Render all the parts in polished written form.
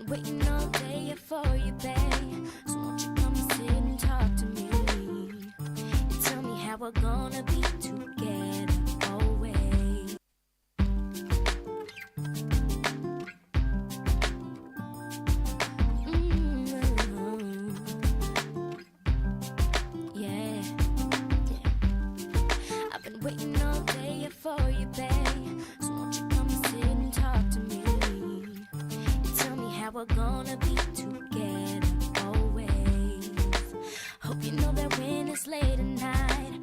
waiting all day for you, babe. So won't you come and sit and talk to me? And tell me how we're gonna be together always. Yeah. I've been waiting all day for you, babe. So won't you come and sit and talk to me? And tell me how we're gonna be together always. Hope you know that when it's late at night.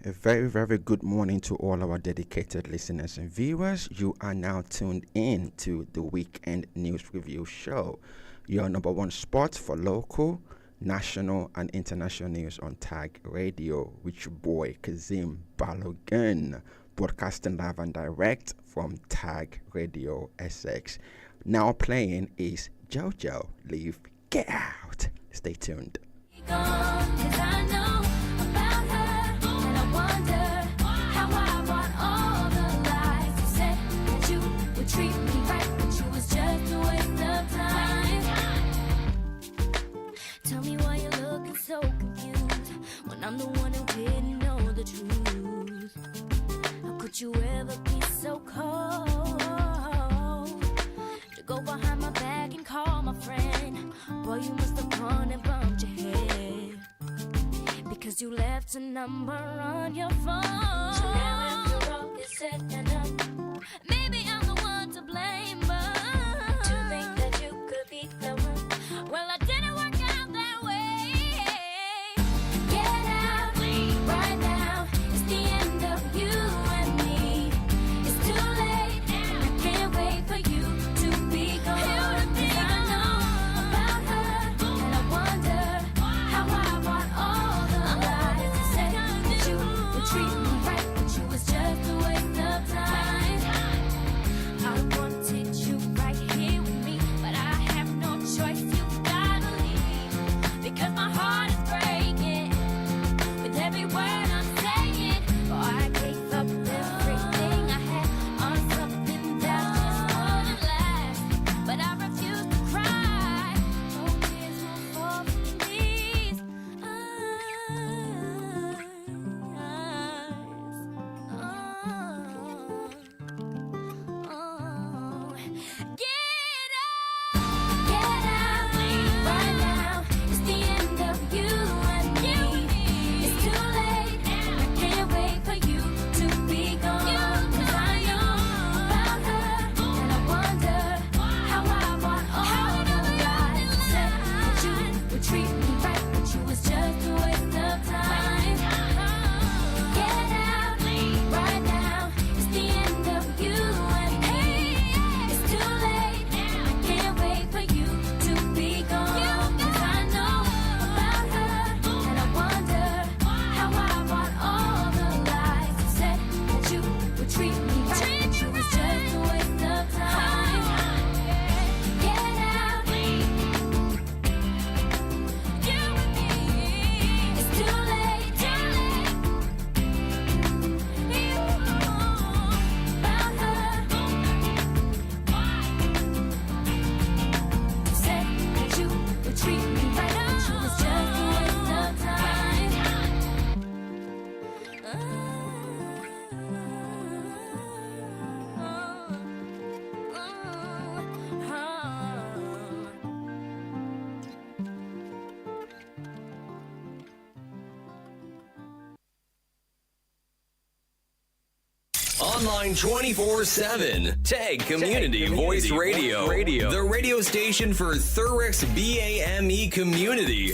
A very, very good morning to all our dedicated listeners and viewers. You are now tuned in to the Weekend News Review Show, your number one spot for local, national, and international news on Tag Radio, with your boy Kazeem Balogun, broadcasting live and direct from Tag Radio SX. Now playing is JoJo Leave Get Out. Stay tuned. Treat me right, but you was just a waste of time. Tell me why you're looking so confused when I'm the one who didn't know the truth. How could you ever be so cold to go behind my back and call my friend? Boy, you must have gone and bumped your head because you left a number on your phone. So now after all is said and done, maybe I'm the one to blame, but to think that you could be the one. Well, I didn't work out that way. Get out right now. It's the end of you and me. It's too late. I can't wait for you to be gone. 'Cause I know about her, and I wonder how I want all the lies you said that you would treat me right, but you was just a waste of time. I wanted you right here with me, but I have no choice. You gotta leave because my heart is breaking with every word I'm saying. Oh, I gave up everything I had on something that just wouldn't last, but I refuse to cry. No tears will fall from these eyes. Get out right now. It's the end of you and me. It's too late. I can't wait for you to be gone. 'Cause I know about her, and I wonder how I want all the lies you said that you would treat me right, but you was just a waste of time. Get out right now. It's the end of you and me. It's too late. I can't wait for you to be gone. 'Cause I know about her, and I wonder how I want all the lies you said that you would treat me right, but you was just a waste of time. Get out, you and me. It's too late, you about her. Said that you would treat me right, but you was just a waste of time. Online 24/7. Tag Community Voice Radio. The radio station for Thurrock's BAME community.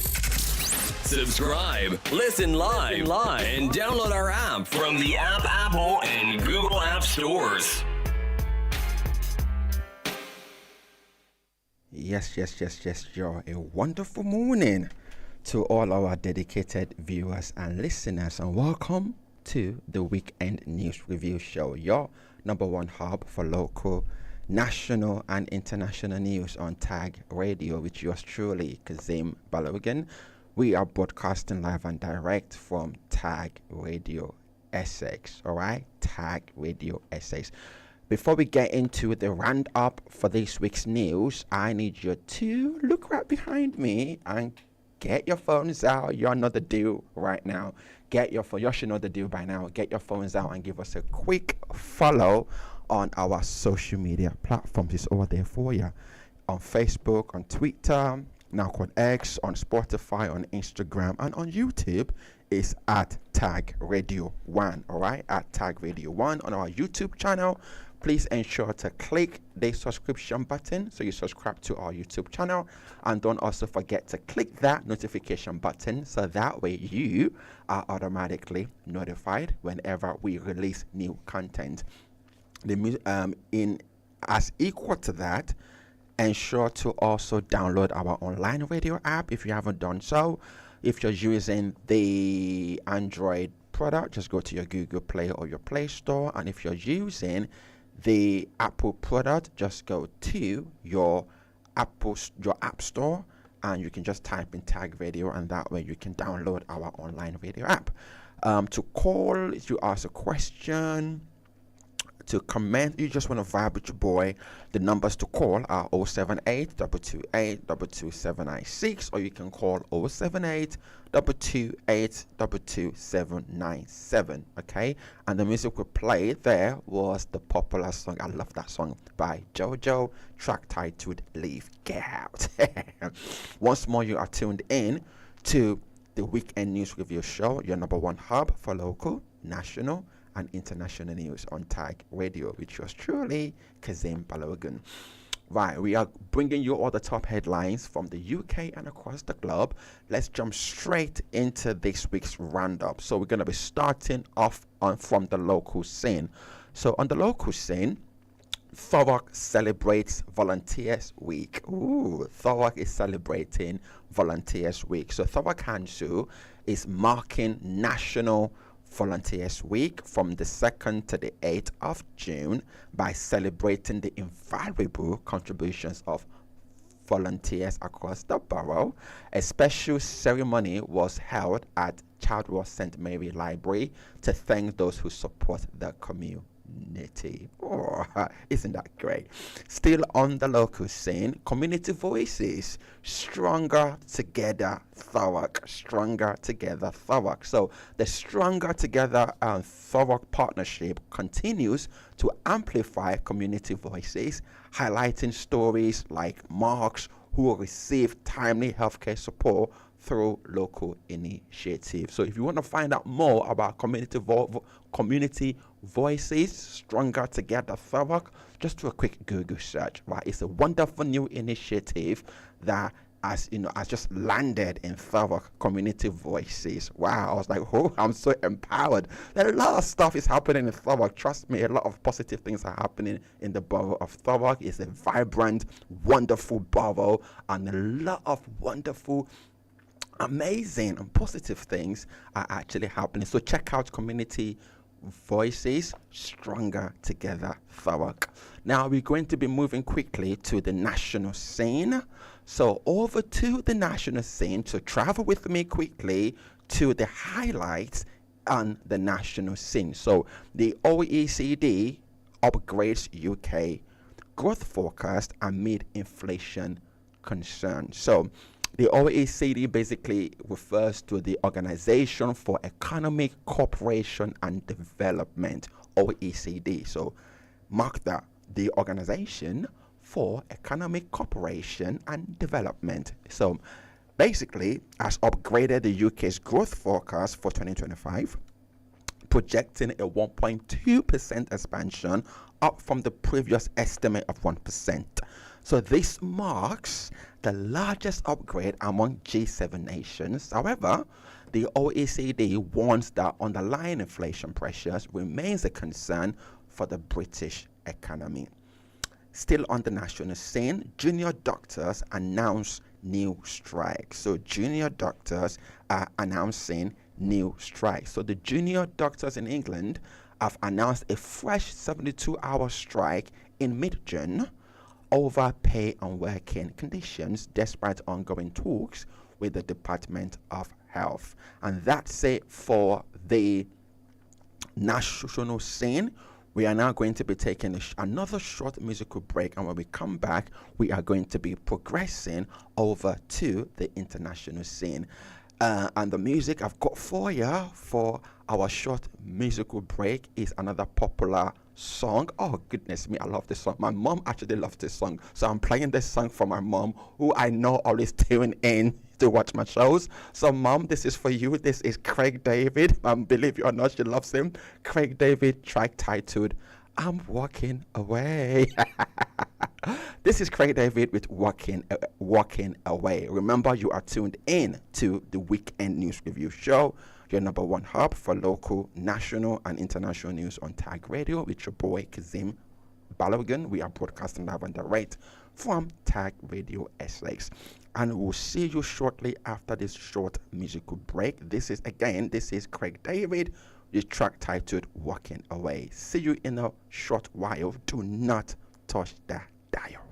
Subscribe, listen live, and download our app from the Apple and Google App Stores. Yes, you're a wonderful morning to all our dedicated viewers and listeners, and welcome to the Weekend News Review Show, your number one hub for local, national, and international news on Tag Radio, with yours truly, Kazeem Balogun. We are broadcasting live and direct from Tag Radio SX, all right? Tag Radio SX. before we get into the roundup for this week's news, I need you to look right behind me and get your phones out. You know the deal right now. Get your phone. You should know the deal by now. Get your phones out and give us a quick follow on our social media platforms. It's all there for you. On Facebook, on Twitter, now called X, on Spotify, on Instagram, and on YouTube is at Tag Radio 1. All right, at Tag Radio 1 on our YouTube channel. Please ensure to click the subscription button so you subscribe to our YouTube channel, and don't also forget to click that notification button so that way you are automatically notified whenever we release new content. In as equal to that, ensure to also download our online radio app if you haven't done so. If you're using the Android product, just go to your Google Play or your Play Store, and if you're using the Apple product, just go to your App Store, and you can just type in Tag Radio, and that way you can download our online radio app. To call, if you ask a question, to comment, you just want to vibe with your boy, the numbers to call are 078 228 22796, or you can call 078 228 22797. Okay, and the music we played there was the popular song, I love that song, by JoJo, track titled Leave Get Out. Once more, you are tuned in to the Weekend News Review Show, your number one hub for local, national, and international news on Tag Radio, which was truly Kazeem Balogun. Right, we are bringing you all the top headlines from the UK and across the globe. Let's jump straight into this week's roundup. So we're going to be starting off from the local scene. So on the local scene, Thurrock celebrates Volunteers Week. Ooh, Thurrock is celebrating Volunteers Week. So Thurrock Council is marking National Volunteers Week from the 2nd to the 8th of June by celebrating the invaluable contributions of volunteers across the borough. A special ceremony was held at Chadwell St. Mary Library to thank those who support the community. Oh, isn't that great? Still on the local scene, community voices, stronger together, Thurrock. Stronger together, Thurrock. So the Stronger Together Thurrock partnership continues to amplify community voices, highlighting stories like Mark's, who received timely healthcare support through local initiatives. So if you want to find out more about community voices, Stronger Together Thurrock, just do a quick Google search. Right, it's a wonderful new initiative that has just landed in Thurrock, community voices. Wow, I was like, oh, I'm so empowered. There a lot of stuff is happening in Thurrock. Trust me, a lot of positive things are happening in the borough of Thurrock. It's a vibrant, wonderful borough, and a lot of wonderful, amazing and positive things are actually happening. So check out community voices, Stronger Together Thurrock. Now we're going to be moving quickly to the national scene. So over to the national scene, to travel with me quickly to the highlights on the national scene. So the OECD upgrades UK growth forecast amid inflation concerns. So the OECD basically refers to the Organization for Economic Cooperation and Development, OECD. So mark that, the Organization for Economic Cooperation and Development. So basically has upgraded the UK's growth forecast for 2025, projecting a 1.2% expansion, up from the previous estimate of 1%. So this marks the largest upgrade among G7 nations. However, the OECD warns that underlying inflation pressures remains a concern for the British economy. Still on the national scene, junior doctors announce new strike. So junior doctors are announcing new strike. So the junior doctors in England have announced a fresh 72-hour strike in mid-June over pay and working conditions, despite ongoing talks with the Department of Health. And that's it for the national scene. We are now going to be taking another short musical break, and when we come back, we are going to be progressing over to the international scene. And the music I've got for you for our short musical break is another popular song. Oh, goodness me, I love this song. My mom actually loves this song. So I'm playing this song for my mom, who I know always tune in to watch my shows. So, Mom, this is for you. This is Craig David. Believe it or not, she loves him. Craig David, track titled I'm Walking Away. This is Craig David with Walking Away. Remember, you are tuned in to the Weekend News Review Show, your number one hub for local, national, and international news on Tag Radio with your boy Kazeem Balogun. We are broadcasting live and direct from Tag Radio SX. And we'll see you shortly after this short musical break. This is Craig David, the track titled Walking Away. See you in a short while. Do not touch that dial.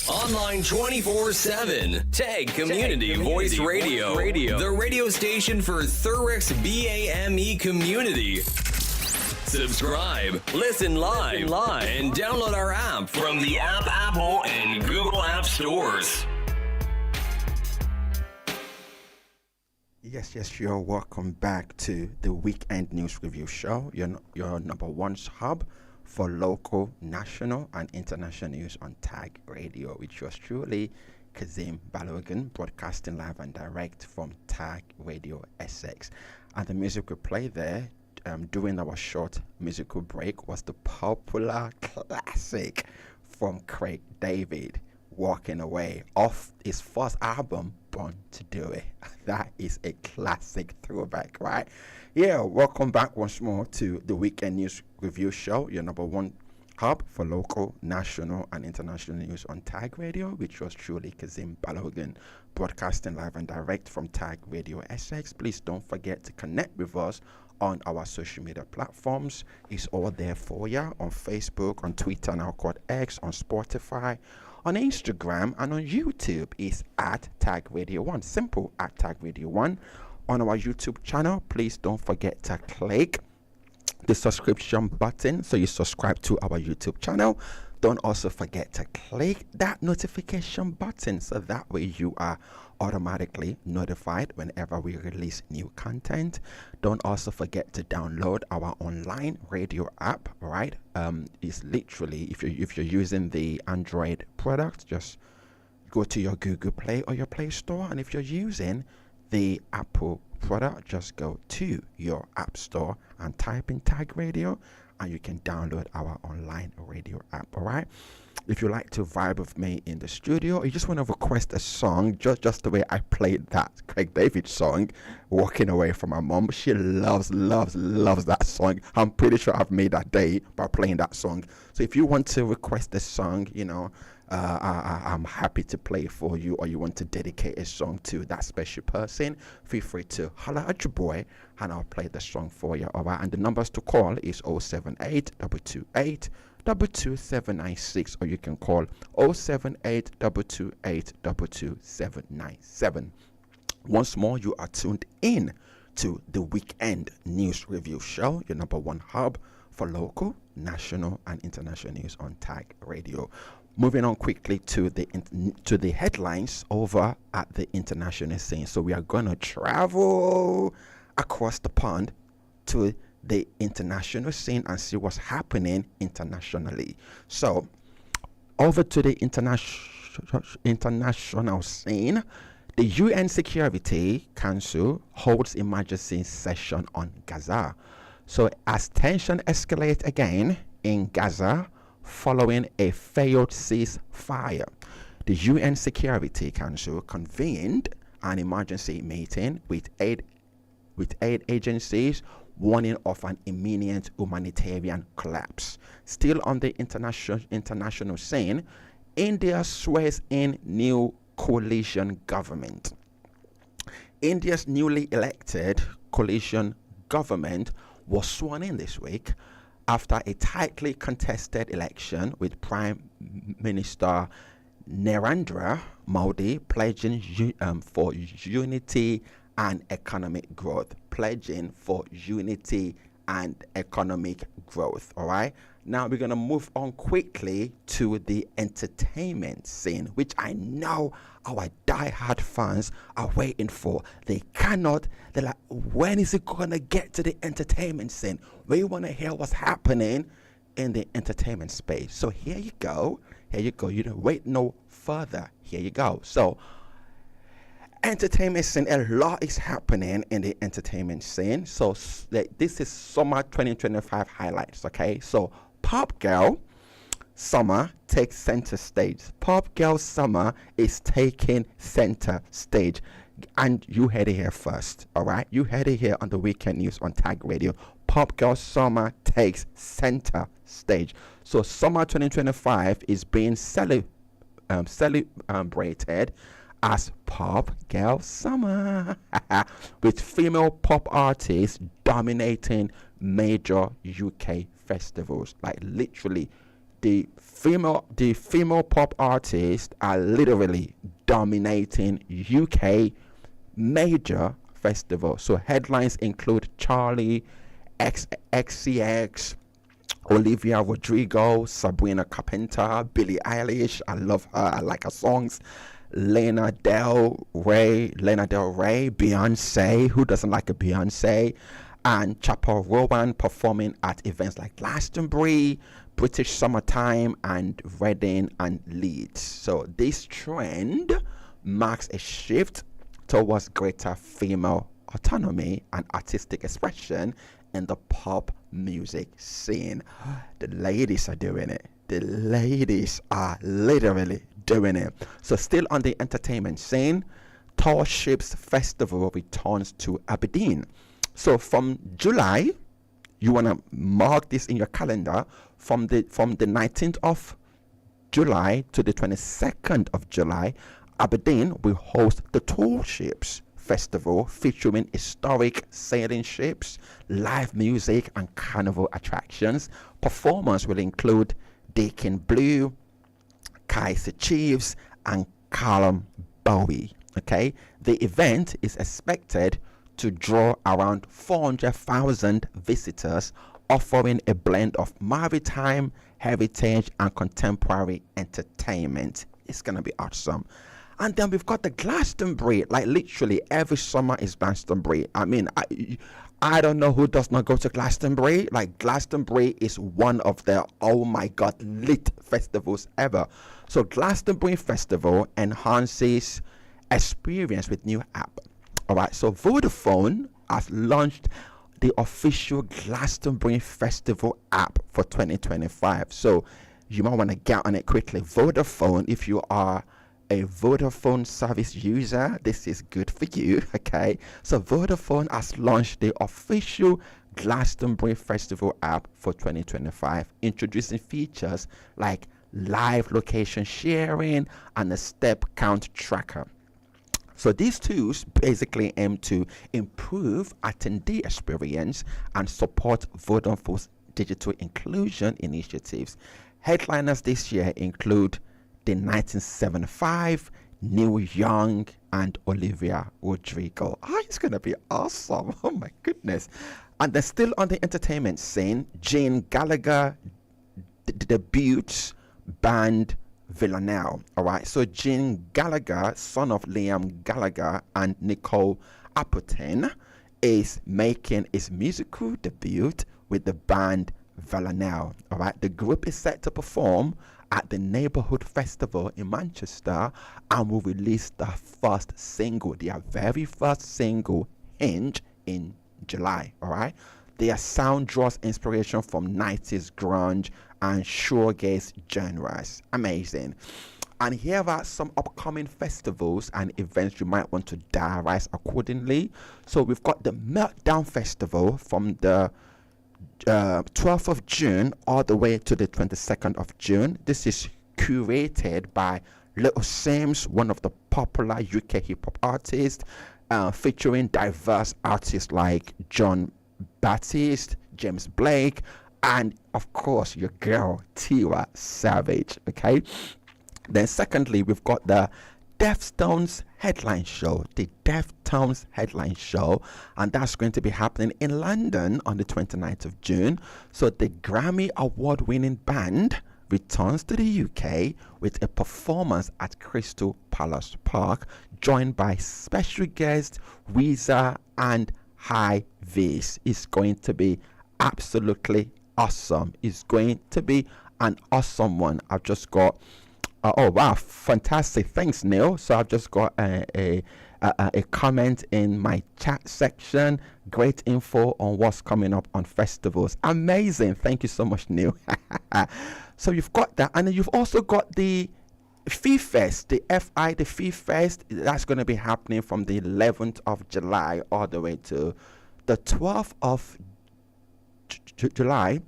Online 24/7. Tag Community Voice Radio. The radio station for Thurrock's BAME community. Subscribe, listen live, and download our app from the Apple and Google App Stores. Yes, you're welcome back to the Weekend News Review Show, your number one hub for local, national, and international news on Tag Radio, which was truly Kazeem Balogun, broadcasting live and direct from Tag Radio Essex. And the music we played there during our short musical break was the popular classic from Craig David, Walking Away, off his first album, Born to Do It. That is a classic throwback, right? Yeah, welcome back once more to the Weekend News Review Show, your number one hub for local, national, and international news on Tag Radio, which was truly Kazeem Balogun, broadcasting live and direct from Tag Radio Essex. Please don't forget to connect with us on our social media platforms. It's all there for you on Facebook, on Twitter, now called X, on Spotify, on Instagram, and on YouTube. Is at Tag Radio 1. Simple, at Tag Radio 1. On our YouTube channel, please don't forget to click the subscription button so you subscribe to our YouTube channel. Don't also forget to click that notification button so that way you are automatically notified whenever we release new content. Don't also forget to download our online radio app, right? It's literally, if you're using the Android product, just go to your Google Play or your Play Store, and if you're using the Apple product, just go to your App Store and type in Tag Radio, and you can download our online radio app. All right, if you like to vibe with me in the studio, or you just want to request a song just the way I played that Craig David song, Walking Away from My Mom. She loves that song. I'm pretty sure I've made that day by playing that song. So if you want to request a song, I'm happy to play it for you, or you want to dedicate a song to that special person, feel free to holler at your boy and I'll play the song for you. All right, and the numbers to call is 078 228 22796, or you can call 078 228 22797. Once more, you are tuned in to the Weekend News Review Show, your number one hub for local, national, and international news on Tag Radio. Moving on quickly to the headlines over at the international scene. So we are going to travel across the pond to the international scene and see what's happening internationally. So over to the international scene, the UN Security Council holds emergency session on Gaza. So as tension escalates again in Gaza following a failed ceasefire, the UN Security Council convened an emergency meeting with aid agencies warning of an imminent humanitarian collapse. Still on the international scene, India swears in new coalition government. India's newly elected coalition government was sworn in this week after a tightly contested election, with Prime Minister Narendra Modi pledging for unity and economic growth. All right. Now we're going to move on quickly to the entertainment scene, which I know our diehard fans are waiting for. They're like, when is it going to get to the entertainment scene? We want to hear what's happening in the entertainment space. So here you go. You don't wait no further. Here you go. So entertainment scene, a lot is happening in the entertainment scene. So this is summer 2025 highlights. Okay, so Pop Girl Summer takes center stage. Pop Girl Summer is taking center stage, and you heard it here first. All right, you heard it here on the Weekend News on Tag Radio. Pop Girl Summer takes center stage. So summer 2025 is being celebrated as Pop Girl Summer, with female pop artists dominating major UK festivals. Like literally, the female pop artists are literally dominating UK major festivals. So headlines include Charlie XCX, Olivia Rodrigo, Sabrina Carpenter, Billie Eilish. I love her. I like her songs. Lana Del Rey, Beyonce. Who doesn't like a Beyonce? And Chappell Rowan performing at events like Glastonbury, British Summertime, and Reading and Leeds. So this trend marks a shift towards greater female autonomy and artistic expression in the pop music scene. The ladies are doing it. The ladies are literally doing it. So still on the entertainment scene, Tall Ships Festival returns to Aberdeen. So from July, you want to mark this in your calendar, from the 19th of July to the 22nd of July, Aberdeen will host the Tall Ships Festival featuring historic sailing ships, live music, and carnival attractions. Performers will include Deacon Blue, Kaiser Chiefs, and Callum Bowie. Okay, the event is expected to draw around 400,000 visitors, offering a blend of maritime, heritage, and contemporary entertainment. It's gonna be awesome. And then we've got the Glastonbury. Like literally every summer is Glastonbury. I mean, I don't know who does not go to Glastonbury. Like Glastonbury is one of the, oh my god, lit festivals ever. So Glastonbury Festival enhances experience with new app. All right, so Vodafone has launched the official Glastonbury Festival app for 2025. So you might want to get on it quickly. Vodafone, if you are a Vodafone service user, this is good for you. Okay, so Vodafone has launched the official Glastonbury Festival app for 2025, introducing features like live location sharing and a step count tracker. So these tools basically aim to improve attendee experience and support Vodafone's digital inclusion initiatives. Headliners this year include the 1975, Neil Young, and Olivia Rodrigo. It's going to be awesome. Oh my goodness. And then still on the entertainment scene, Jane Gallagher debuts band Villanelle. All right, so Gene Gallagher, son of Liam Gallagher and Nicole Appleton, is making his musical debut with the band Villanelle. All right, the group is set to perform at the Neighborhood Festival in Manchester and will release their first single, their very first single, Hinge, in July. All right, their sound draws inspiration from 90s grunge and shoegaze genres. Amazing. And here are some upcoming festivals and events you might want to diarize accordingly. So we've got the Meltdown Festival from the 12th of June all the way to the 22nd of June. This is curated by Little Sims, one of the popular UK hip-hop artists, featuring diverse artists like John Baptiste, James Blake, and of course your girl Tiwa Savage. Okay, then secondly, we've got the Deftones headline show, and that's going to be happening in London on the 29th of June. So the Grammy award winning band returns to the UK with a performance at Crystal Palace Park, joined by special guests Weezer and High Vis. It's going to be absolutely awesome. It's going to be an awesome one. I've just got oh wow, fantastic, thanks Neil. So I've just got a comment in my chat section. Great info on what's coming up on festivals. Amazing, thank you so much, Neil. So you've got that, and then you've also got the Fee Fest, the Fee Fest. That's going to be happening from the 11th of July all the way to the 12th of July,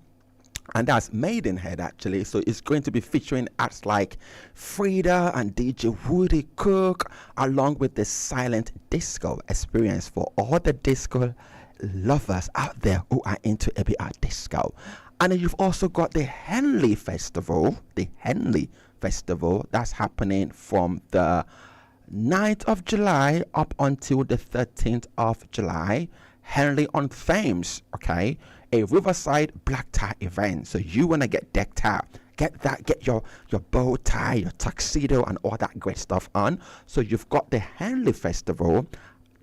and that's Maidenhead actually. So it's going to be featuring acts like Frida and DJ Woody Cook, along with the silent disco experience for all the disco lovers out there who are into a bit of disco. And then you've also got the Henley Festival, that's happening from the 9th of July up until the 13th of July. Henley on Thames, okay, a riverside black tie event. So you want to get decked out, get your bow tie, your tuxedo, and all that great stuff on. So you've got the Henley Festival,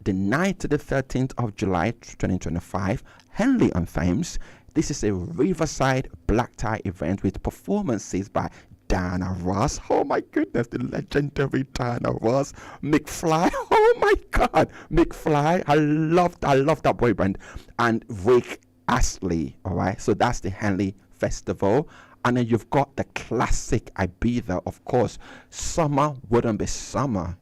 the 9th to the 13th of July 2025, Henley on Thames. This is a riverside black tie event with performances by Diana Ross. Oh my goodness, the legendary Diana Ross. McFly. Oh my God, McFly. I love that boy band. And Rick Astley. All right, so that's the Henley Festival. And then you've got the classic Ibiza. Of course, summer wouldn't be summer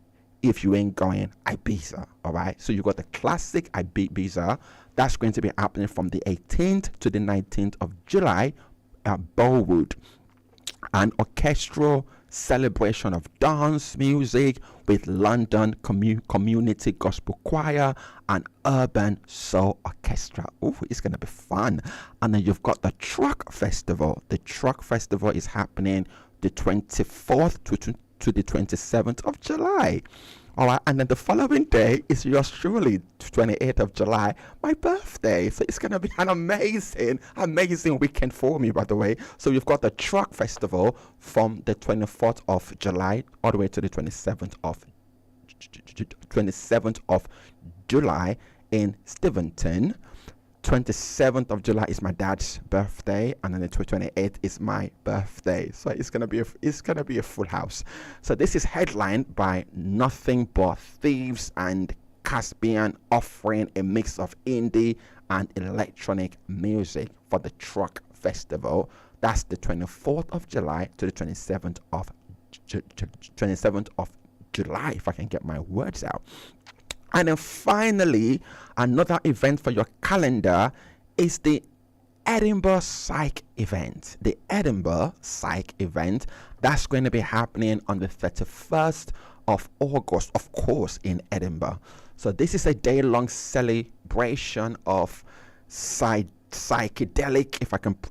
if you ain't going Ibiza. All right, so you got the classic Ibiza. That's going to be happening from the 18th to the 19th of July at Bellwood. An orchestral celebration of dance music with London Community Gospel Choir and Urban Soul Orchestra. Oh, it's going to be fun. And then you've got the Truck Festival. The Truck Festival is happening the 24th to the 27th of July. All right, and then the following day is yours truly, 28th of July, my birthday. So it's going to be an amazing weekend for me, by the way. So you've got the Truck Festival from the 24th of July all the way to the 27th of July in Steventon. 27th of July is my dad's birthday, and then the 28th is my birthday. So it's gonna be a full house. So this is headlined by Nothing But Thieves and Caspian, offering a mix of indie and electronic music for the Truck Festival. That's the 24th of July to the 27th of July, if I can get my words out. And then finally, another event for your calendar is the Edinburgh Psych event. The Edinburgh Psych event, that's going to be happening on the 31st of August, of course, in Edinburgh. So this is a day-long celebration of psychedelic,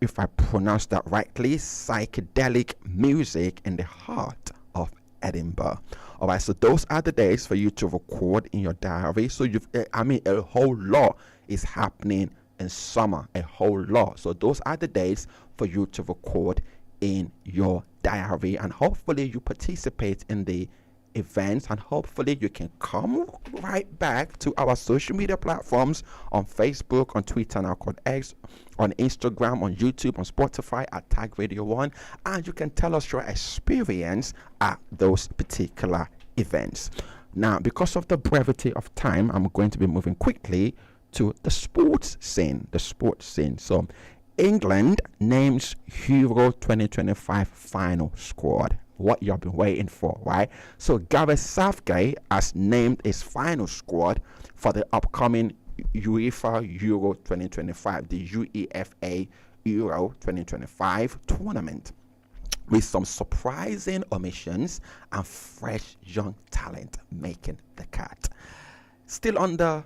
if I pronounce that rightly, psychedelic music in the heart of Edinburgh. All right, so those are the days for you to record in your diary. So a whole lot is happening in summer, a whole lot. So those are the days for you to record in your diary, and hopefully you participate in the events, and hopefully you can come right back to our social media platforms on Facebook, on Twitter, now called X, on Instagram, on YouTube, on Spotify at Tag Radio 1, and you can tell us your experience at those particular events. Now, because of the brevity of time, I'm going to be moving quickly to the sports scene. So England names Euro 2025 final squad. What you've been waiting for, right? So Gareth Southgate has named his final squad for the upcoming UEFA Euro 2025, the UEFA Euro 2025 tournament, with some surprising omissions and fresh young talent making the cut. Still on the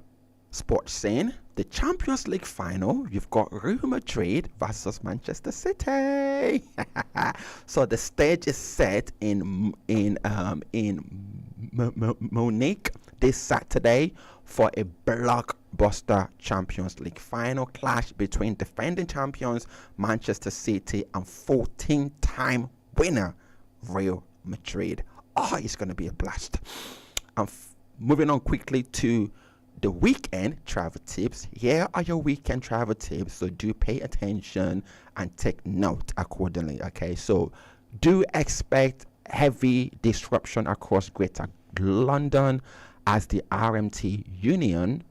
sports scene, the Champions League final, you've got Real Madrid versus Manchester City. So the stage is set in Munich this Saturday for a blockbuster Champions League final clash between defending champions Manchester City and 14-time winner Real Madrid. Oh, it's going to be a blast. Moving on quickly to the weekend travel tips. Here are your weekend travel tips, so do pay attention and take note accordingly. Okay, so do expect heavy disruption across Greater London as the RMT Union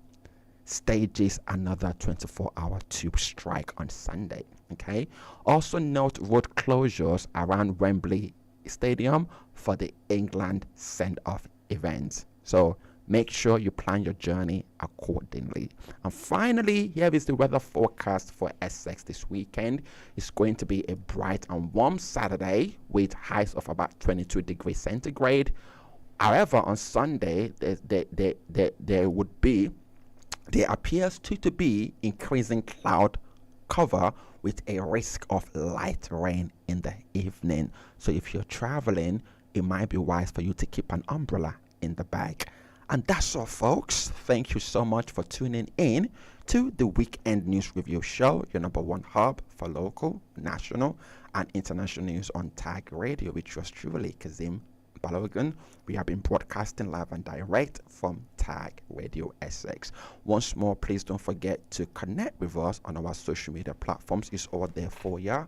stages another 24-hour tube strike on Sunday. Okay, also note road closures around Wembley Stadium for the England send-off events. So make sure you plan your journey accordingly. And finally, here is the weather forecast for Essex this weekend. It's going to be a bright and warm Saturday with highs of about 22 degrees centigrade. However, on Sunday, there appears to be increasing cloud cover with a risk of light rain in the evening. So if you're traveling, it might be wise for you to keep an umbrella in the bag. And that's all, folks. Thank you so much for tuning in to the Weekend News Review Show, your number one hub for local, national, and international news on Tag Radio, which was truly Kazeem Balogun. We have been broadcasting live and direct from Tag Radio Essex. Once more, please don't forget to connect with us on our social media platforms. It's all there for you.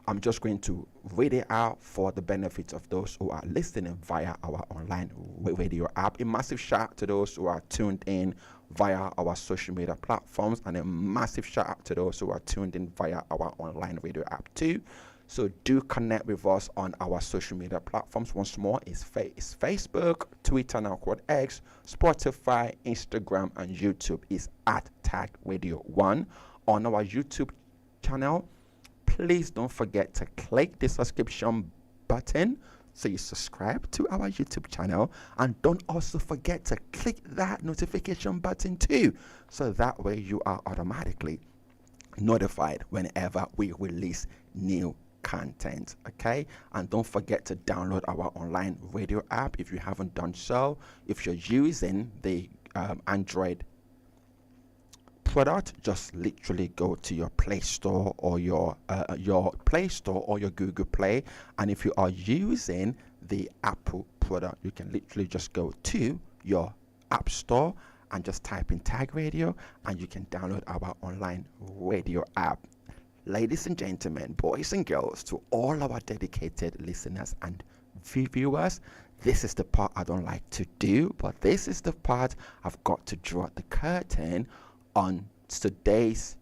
I'm just going to read it out for the benefit of those who are listening via our online radio app. A massive shout out to those who are tuned in via our social media platforms, and a massive shout out to those who are tuned in via our online radio app too. So do connect with us on our social media platforms. Once more, it's Facebook, Twitter, now called X, Spotify, Instagram, and YouTube is at Tag Radio 1. On our YouTube channel, please don't forget to click the subscription button so you subscribe to our YouTube channel, and don't also forget to click that notification button too, so that way you are automatically notified whenever we release new content. Okay, and don't forget to download our online radio app if you haven't done so. If you're using the Android product, just literally go to your Play Store or your Play Store or your Google Play, and if you are using the Apple product, you can literally just go to your App Store and just type in Tag Radio, and you can download our online radio app. Ladies and gentlemen, boys and girls, to all our dedicated listeners and viewers, this is the part I don't like to do, but this is the part I've got to draw the curtain on today's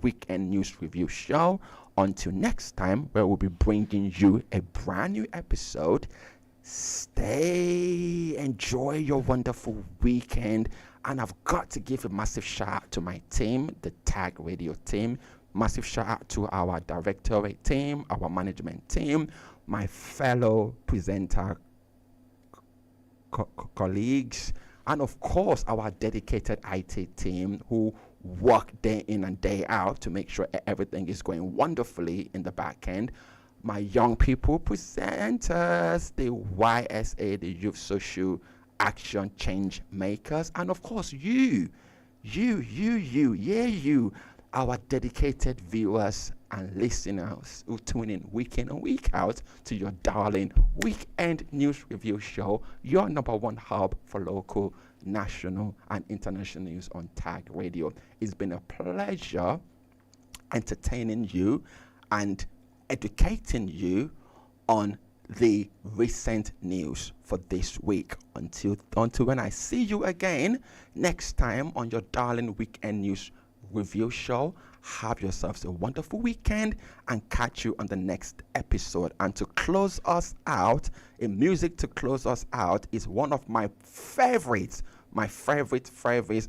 Weekend News Review Show. Until next time, where we'll be bringing you a brand new episode. Enjoy your wonderful weekend, and I've got to give a massive shout out to my team, the Tag Radio team. Massive shout out to our directorate team, our management team, my fellow presenter colleagues, and of course our dedicated IT team who work day in and day out to make sure everything is going wonderfully in the back end. My young people presenters, the YSA, the Youth Social Action Change Makers, and of course you, our dedicated viewers and listeners who tune in week in and week out to your darling Weekend News Review Show, your number one hub for local, national, and international news on Tag Radio. It's been a pleasure entertaining you and educating you on the recent news for this week. Until when I see you again next time on your darling Weekend News Review Show, have yourselves a wonderful weekend and catch you on the next episode. And to close us out, music to close us out is one of my favorites. My favorite,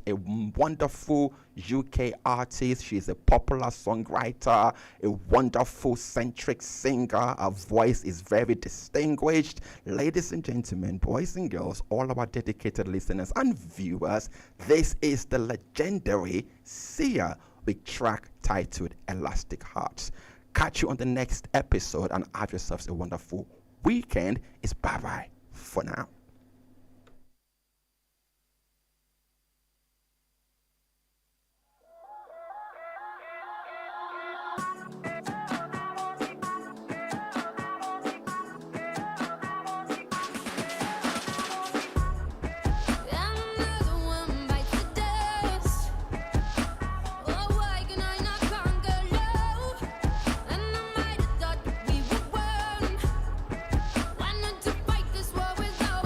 a wonderful UK artist. She's a popular songwriter, a wonderful centric singer. Her voice is very distinguished. Ladies and gentlemen, boys and girls, all our dedicated listeners and viewers, this is the legendary Sia with track titled Elastic Hearts. Catch you on the next episode and have yourselves a wonderful weekend. It's bye-bye for now. Why not to fight this war without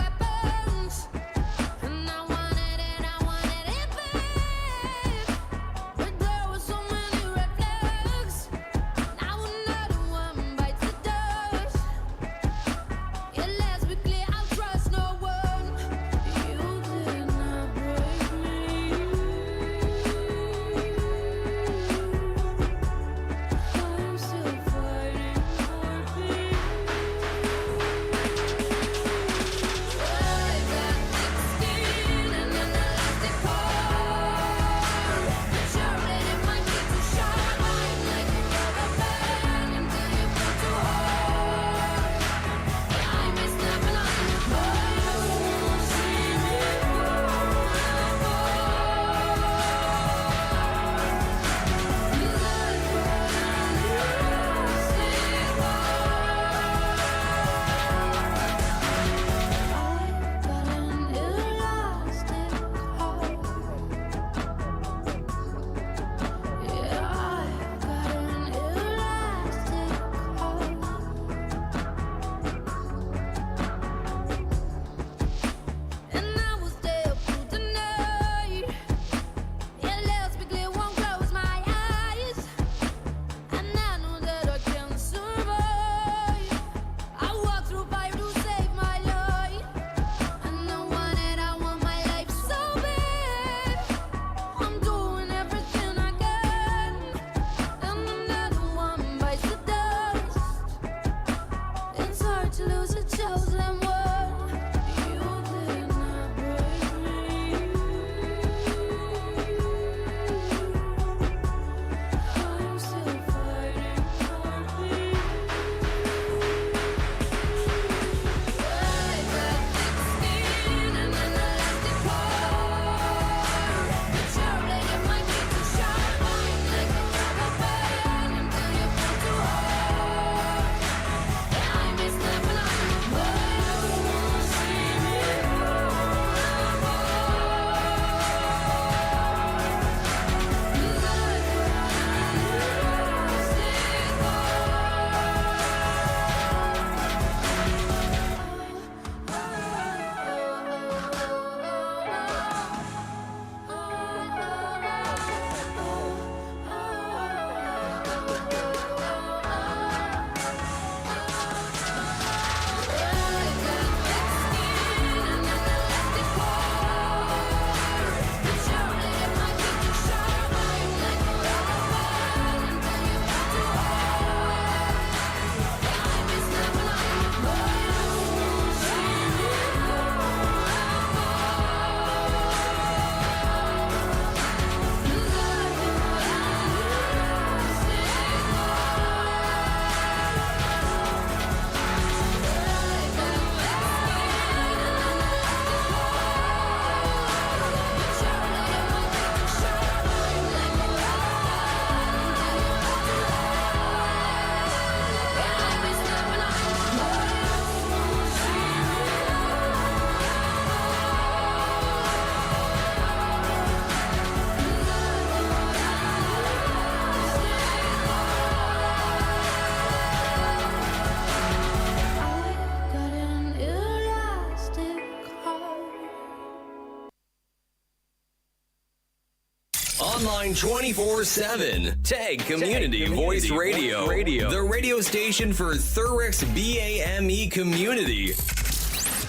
Online 24/7. Tag Community Voice Radio. The radio station for Thurrock's BAME community.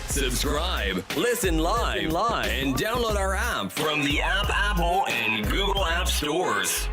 Subscribe, listen live, and download our app from the Apple and Google App Stores.